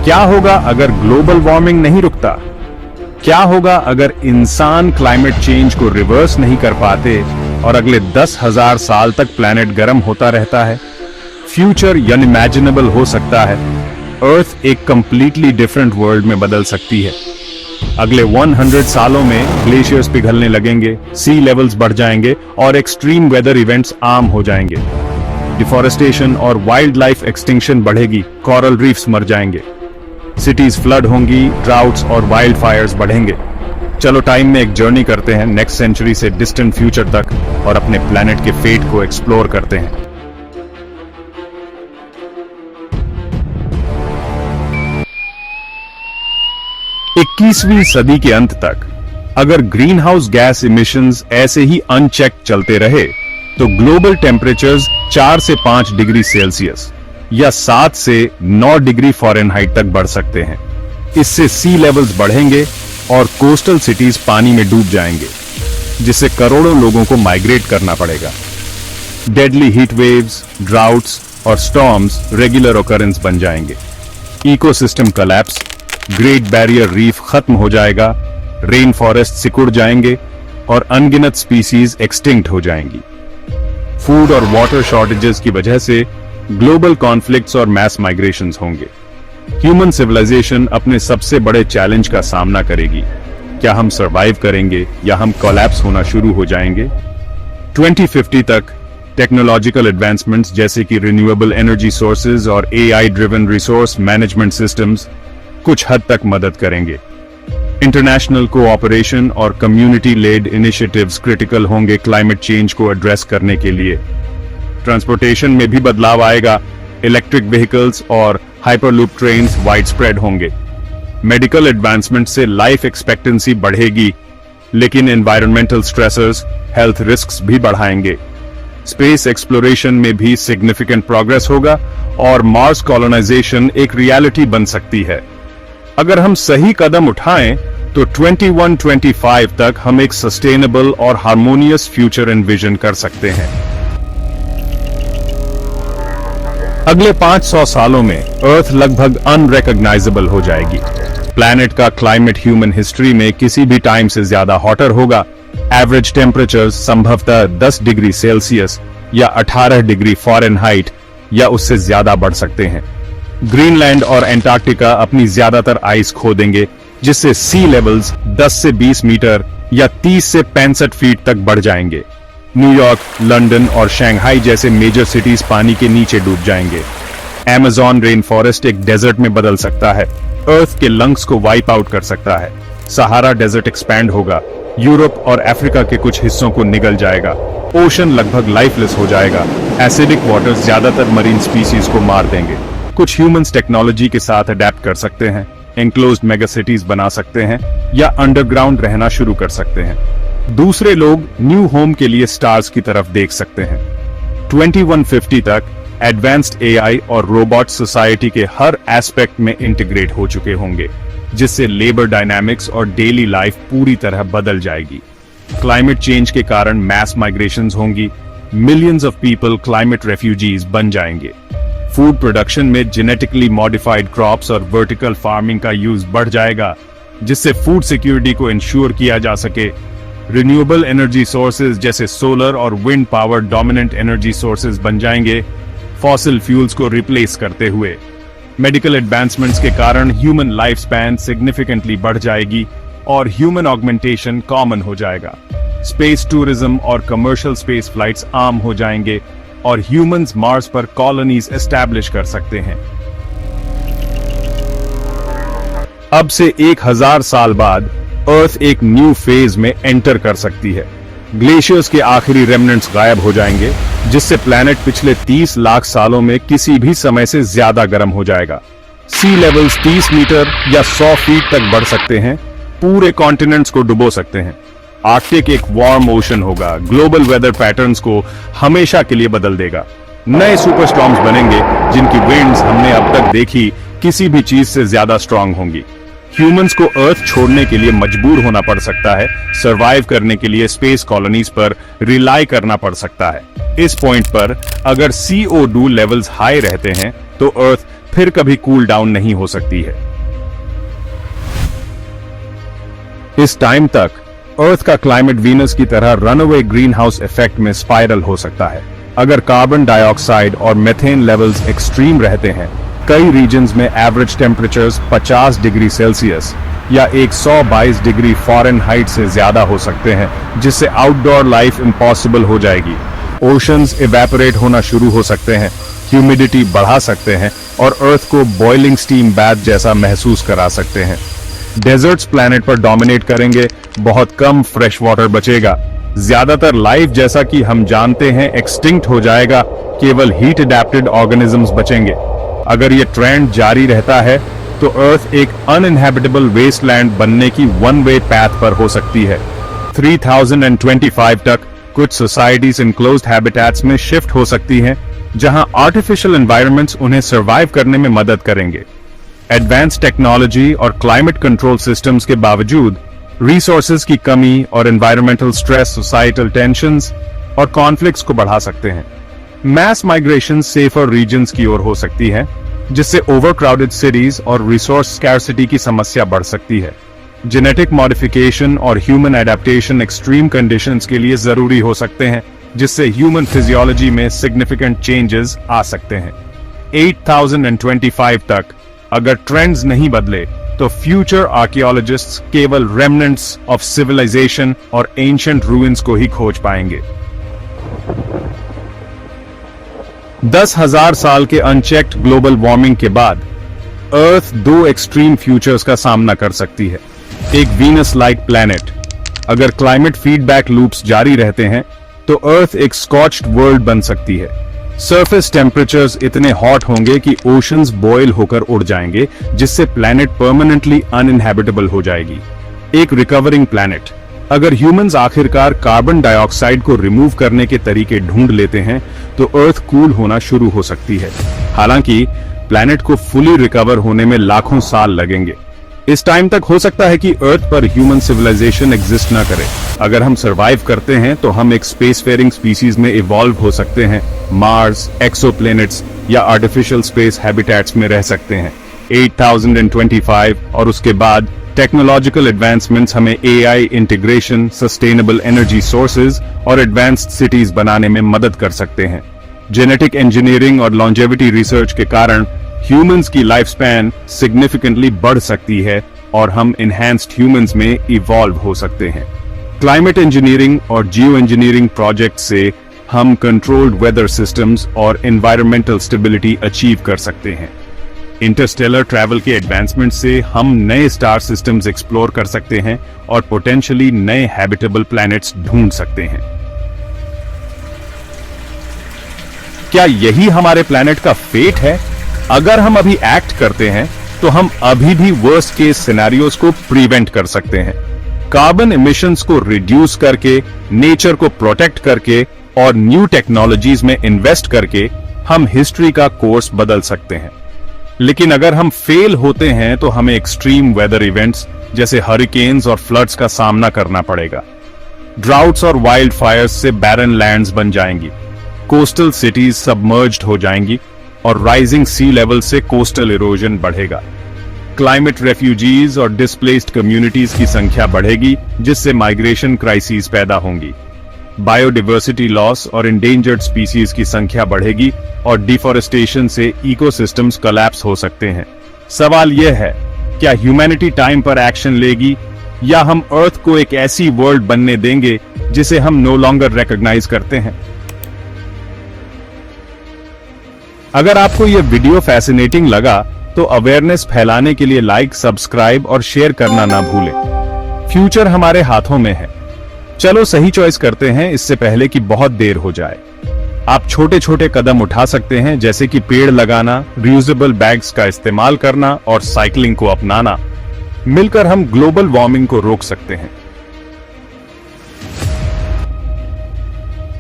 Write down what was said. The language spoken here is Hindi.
क्या होगा अगर ग्लोबल वार्मिंग नहीं रुकता? क्या होगा अगर इंसान क्लाइमेट चेंज को रिवर्स नहीं कर पाते और अगले 10,000 साल तक प्लैनेट गर्म होता रहता है? फ्यूचर अनइमेजिनेबल हो सकता है। अर्थ एक कंप्लीटली डिफरेंट वर्ल्ड में बदल सकती है। अगले 100 सालों में ग्लेशियर्स पिघलने लगेंगे, सी लेवल्स बढ़ जाएंगे और एक्सट्रीम वेदर इवेंट्स आम हो जाएंगे। डिफॉरेस्टेशन और वाइल्ड लाइफ एक्सटिंक्शन बढ़ेगी, कोरल रीफ्स मर जाएंगे, सिटीज फ्लड होंगी, ड्राउट्स और वाइल्ड फायर्स बढ़ेंगे। चलो टाइम में एक जर्नी करते हैं नेक्स्ट सेंचुरी से डिस्टेंट फ्यूचर तक और अपने प्लैनेट के फेट को एक्सप्लोर करते हैं। इक्कीसवीं सदी के अंत तक अगर ग्रीन हाउस गैस इमिशंस ऐसे ही अनचेक चलते रहे तो ग्लोबल टेम्परेचर्स 4 से 5 डिग्री सेल्सियस या 7 से 9 डिग्री फ़ारेनहाइट तक बढ़ सकते हैं। इससे सी लेवल्स बढ़ेंगे और कोस्टल सिटीज पानी में डूब जाएंगे, जिससे करोड़ों लोगों को माइग्रेट करना पड़ेगा। डेडली हीट वेव्स, ड्राउट्स और स्टॉर्म्स रेगुलर ऑकरेंस बन जाएंगे। Ecosystem collapse, great barrier reef खत्म हो जाएगा, रेन फॉरेस्ट सिकुड़ जाएंगे और अनगिनत स्पीसीज एक्सटिंक्ट हो जाएंगी। फूड और वाटर शॉर्टेजेस की वजह से ग्लोबल कॉन्फ्लिक्ट्स और मैस माइग्रेशंस होंगे। ह्यूमन सिविलाइजेशन अपने सबसे बड़े चैलेंज का सामना करेगी। क्या हम सरवाइव करेंगे या हम कोलैप्स होना शुरू हो जाएंगे? 2050 तक टेक्नोलॉजिकल एडवांसमेंट्स जैसे कि रिन्यूएबल एनर्जी सोर्सेज और AI driven resource management systems कुछ हद तक मदद करेंगे। इंटरनेशनल कोऑपरेशन और कम्युनिटी लेड इनिशिएटिव्स क्रिटिकल होंगे क्लाइमेट चेंज को एड्रेस करने के लिए। ट्रांसपोर्टेशन में भी बदलाव आएगा, इलेक्ट्रिक व्हीकल्स और हाइपरलूप ट्रेन्स वाइड स्प्रेड होंगे। मेडिकल एडवांसमेंट से लाइफ एक्सपेक्टेंसी बढ़ेगी, लेकिन एनवायरमेंटल स्ट्रेसर्स हेल्थ रिस्क्स भी बढ़ाएंगे। स्पेस एक्सप्लोरेशन में भी सिग्निफिकेंट प्रोग्रेस होगा और मार्स कॉलोनाइजेशन एक रियलिटी बन सकती है। अगर हम सही कदम उठाएं तो 2125 तक हम एक सस्टेनेबल और हार्मोनियस फ्यूचर एनविजन कर सकते हैं। अगले 500 सालों में अर्थ लगभग अनरिकॉग्नाइजेबल हो जाएगी। प्लैनेट का क्लाइमेट ह्यूमन हिस्ट्री में किसी भी टाइम से ज्यादा हॉटर होगा। एवरेज टेम्परेचर्स संभवतः 10 डिग्री सेल्सियस या 18 डिग्री फ़ारेनहाइट या उससे ज्यादा बढ़ सकते हैं। ग्रीनलैंड और एंटार्क्टिका अपनी ज्यादातर आइस खो देंगे, जिससे सी लेवल्स 10 से 20 मीटर या 30 से 65 फीट तक बढ़ जाएंगे। न्यूयॉर्क, लंदन और शंघाई जैसे मेजर सिटीज पानी के नीचे डूब जाएंगे। अमेज़न रेन फॉरेस्ट एक डेजर्ट में बदल सकता है, अर्थ के लंग्स को वाइप आउट कर सकता है। सहारा डेजर्ट एक्सपैंड होगा, यूरोप और अफ्रीका के कुछ हिस्सों को निगल जाएगा। ओशन लगभग लाइफलेस हो जाएगा। एसिडिक वाटर ज्यादातर मरीन स्पीसीज को मार देंगे। कुछ ह्यूमंस टेक्नोलॉजी के साथ अडेप्ट कर सकते हैं, एनक्लोज्ड मेगा सिटीज बना सकते हैं या अंडरग्राउंड रहना शुरू कर सकते हैं। दूसरे लोग न्यू होम के लिए स्टार्स की तरफ देख सकते हैं। 2150 तक एडवांस्ड एआई और रोबोट सोसाइटी के हर एस्पेक्ट में इंटीग्रेट हो चुके होंगे, जिससे लेबर डायनामिक्स और डेली लाइफ पूरी तरह बदल जाएगी। क्लाइमेट चेंज के कारण मैस माइग्रेशंस होंगी, millions of people climate refugees बन जाएंगे। फूड प्रोडक्शन में जेनेटिकली मॉडिफाइड क्रॉप्स और वर्टिकल फार्मिंग का यूज बढ़ जाएगा, जिससे फूड सिक्योरिटी को इंश्योर किया जा सके। रिन्यूएबल एनर्जी सोर्सेज जैसे सोलर और wind power dominant energy sources बन जाएंगे, फॉसिल फ्यूल्स को रिप्लेस करते हुए। मेडिकल एडवांसमेंट्स के कारण ह्यूमन लाइफ स्पैन सिग्निफिकेंटली बढ़ जाएगी और ह्यूमन ऑगमेंटेशन कॉमन हो जाएगा। स्पेस टूरिज्म और कमर्शियल स्पेस फ्लाइट्स आम हो जाएंगे और ह्यूमंस मार्स पर कॉलोनीज एस्टैब्लिश कर सकते हैं। अब से 1000 साल बाद अर्थ एक न्यू फेज में एंटर कर सकती है। ग्लेशियर्स के आखिरी रेमनेंट्स गायब हो जाएंगे, जिससे प्लैनेट पिछले 30 लाख सालों में किसी भी समय से ज्यादा गर्म हो जाएगा। सी लेवल्स 30 मीटर या 100 फीट तक बढ़ सकते हैं, पूरे कॉन्टिनेंट्स को डुबो सकते हैं। आर्कटिक एक वार्म ओशन होगा, ग्लोबल वेदर पैटर्न्स को हमेशा के लिए बदल देगा। नए सुपरस्टॉर्म्स बनेंगे, जिनकी विंड्स हमने अब तक देखी किसी भी चीज से ज्यादा स्ट्रांग होंगी। ह्यूमंस को अर्थ छोड़ने के लिए मजबूर होना पड़ सकता है, सरवाइव करने के लिए स्पेस कॉलोनीज पर रिलाई करना पड़ सकता है। इस पॉइंट पर अगर CO2 लेवल्स हाई रहते हैं तो अर्थ फिर कभी कूल डाउन नहीं हो सकती है। इस टाइम तक अर्थ का क्लाइमेट वीनस की तरह रनअवे ग्रीन हाउस इफेक्ट में स्पाइरल हो सकता है। अगर कार्बन डाइऑक्साइड और मीथेन लेवल्स एक्सट्रीम रहते हैं, कई रीजन्स में एवरेज टेम्परेचर्स 50 डिग्री सेल्सियस या 122 डिग्री फ़ारेनहाइट से ज्यादा हो सकते हैं, जिससे आउटडोर लाइफ इम्पॉसिबल हो जाएगी। ओशंस इवेपोरेट होना शुरू हो सकते हैं, ह्यूमिडिटी बढ़ा सकते हैं और अर्थ को बॉइलिंग स्टीम बैथ जैसा महसूस करा सकते हैं। डेजर्ट्स प्लैनेट पर डोमिनेट करेंगे, बहुत कम फ्रेश वाटर बचेगा, ज्यादातर लाइफ जैसा कि हम जानते हैं एक्सटिंक्ट हो जाएगा, केवल हीट अडेप्टेड ऑर्गेनिजम्स बचेंगे। अगर ये ट्रेंड जारी रहता है तो अर्थ एक अनइनहैबिटेबल वेस्टलैंड बनने की वन वे पैथ पर हो सकती है। 3025 तक कुछ सोसाइटीज इनक्लोज्ड हैबिटेट्स में शिफ्ट हो सकती हैं, जहां आर्टिफिशियल एनवायरनमेंट्स उन्हें सर्वाइव करने में मदद करेंगे। एडवांस टेक्नोलॉजी और क्लाइमेट कंट्रोल सिस्टम्स के बावजूद रिसोर्सेज की कमी और एनवायरमेंटल स्ट्रेस सोसाइटल टेंशंस और कॉन्फ्लिक्ट्स को बढ़ा सकते हैं। मैस माइग्रेशन सेफर रीजन्स की ओर हो सकती है, जिससे ओवरक्राउडेड सिटीज और रिसोर्स स्कैर्सिटी की समस्या बढ़ सकती है। जेनेटिक मॉडिफिकेशन और ह्यूमन एडेप्टेशन एक्सट्रीम कंडीशंस के लिए जरूरी हो सकते हैं, जिससे ह्यूमन फिजियोलॉजी में सिग्निफिकेंट चेंजेस आ सकते हैं। 8025 तक अगर ट्रेंड्स नहीं बदले तो फ्यूचर आर्कियोलॉजिस्ट्स केवल रेमनेंट्स ऑफ सिविलाइजेशन और एंशिएंट रूइंस को ही खोज पाएंगे। 10,000 साल के अनचेक्ड ग्लोबल वार्मिंग के बाद अर्थ दो एक्सट्रीम फ्यूचर्स का सामना कर सकती है। एक वीनस लाइक प्लैनेट, अगर क्लाइमेट फीडबैक लूप्स जारी रहते हैं तो अर्थ एक स्कॉच्ड वर्ल्ड बन सकती है। सरफेस टेम्परेचर्स इतने हॉट होंगे कि ओशंस बॉयल होकर उड़ जाएंगे, जिससे प्लैनेट परमानेंटली अनइनहैबिटेबल हो जाएगी। एक रिकवरिंग प्लैनेट, अगर ह्यूमंस आखिरकार कार्बन डाइऑक्साइड को रिमूव करने के तरीके ढूंढ लेते हैं तो अर्थ कूल होना शुरू हो सकती है। हालांकि प्लैनेट को फुली रिकवर होने में लाखों साल लगेंगे। इस टाइम तक हो सकता है कि अर्थ पर ह्यूमन सिविलाइजेशन एग्जिस्ट ना करे। अगर हम सरवाइव करते हैं तो हम एक स्पेस फेयरिंग स्पीसीज में इवॉल्व हो सकते हैं, मार्स, एक्सोप्लैनेट्स या आर्टिफिशियल स्पेस हैबिटेट्स में रह सकते हैं। 8025 और उसके बाद टेक्नोलॉजिकल एडवांसमेंट्स हमें AI integration, sustainable energy sources और एडवांस्ड सिटीज बनाने में मदद कर सकते हैं। जेनेटिक इंजीनियरिंग और लॉन्जेविटी रिसर्च के कारण ह्यूमंस की लाइफ स्पैन सिग्निफिकेंटली बढ़ सकती है और हम इनहैंस्ड ह्यूमंस में इवॉल्व हो सकते हैं। क्लाइमेट इंजीनियरिंग और जियो इंजीनियरिंग प्रोजेक्ट से हम कंट्रोल्ड वेदर सिस्टम्स और एनवायरमेंटल स्टेबिलिटी अचीव कर सकते हैं। इंटरस्टेलर ट्रैवल के एडवांसमेंट से हम नए स्टार सिस्टम्स एक्सप्लोर कर सकते हैं और पोटेंशियली नए हैबिटेबल प्लैनेट्स ढूंढ सकते हैं। क्या यही हमारे प्लैनेट का फेट है? अगर हम अभी एक्ट करते हैं तो हम अभी भी वर्स्ट केस सिनेरियोस को प्रिवेंट कर सकते हैं। कार्बन इमिशंस को रिड्यूस करके, नेचर को प्रोटेक्ट करके और न्यू टेक्नोलॉजीज में इन्वेस्ट करके हम हिस्ट्री का कोर्स बदल सकते हैं। लेकिन अगर हम फेल होते हैं तो हमें एक्सट्रीम वेदर इवेंट्स जैसे हरिकेन्स और फ्लड्स का सामना करना पड़ेगा। ड्राउट्स और वाइल्ड फायर्स से बैरन लैंड्स बन जाएंगी, कोस्टल सिटीज सबमर्ज्ड हो जाएंगी और राइजिंग सी लेवल से कोस्टल इरोजन बढ़ेगा। क्लाइमेट रेफ्यूजीज और डिस्प्लेस्ड कम्युनिटीज की संख्या बढ़ेगी, जिससे माइग्रेशन क्राइसिस पैदा होंगी। बायोडिवर्सिटी लॉस और इंडेंजर्ड स्पीसीज की संख्या बढ़ेगी और डिफॉरेस्टेशन से इकोसिस्टम्स कोलैप्स हो सकते हैं। सवाल यह है, क्या ह्यूमैनिटी टाइम पर एक्शन लेगी या हम अर्थ को एक ऐसी वर्ल्ड बनने देंगे जिसे हम नो लॉन्गर रिकॉग्नाइज करते हैं? अगर आपको यह वीडियो फैसिनेटिंग लगा तो अवेयरनेस फैलाने के लिए लाइक, सब्सक्राइब और शेयर करना ना भूलें। फ्यूचर हमारे हाथों में है, चलो सही चॉइस करते हैं इससे पहले कि बहुत देर हो जाए। आप छोटे छोटे कदम उठा सकते हैं, जैसे कि पेड़ लगाना, रियूजेबल बैग्स का इस्तेमाल करना और साइकिलिंग को अपनाना। मिलकर हम ग्लोबल वार्मिंग को रोक सकते हैं।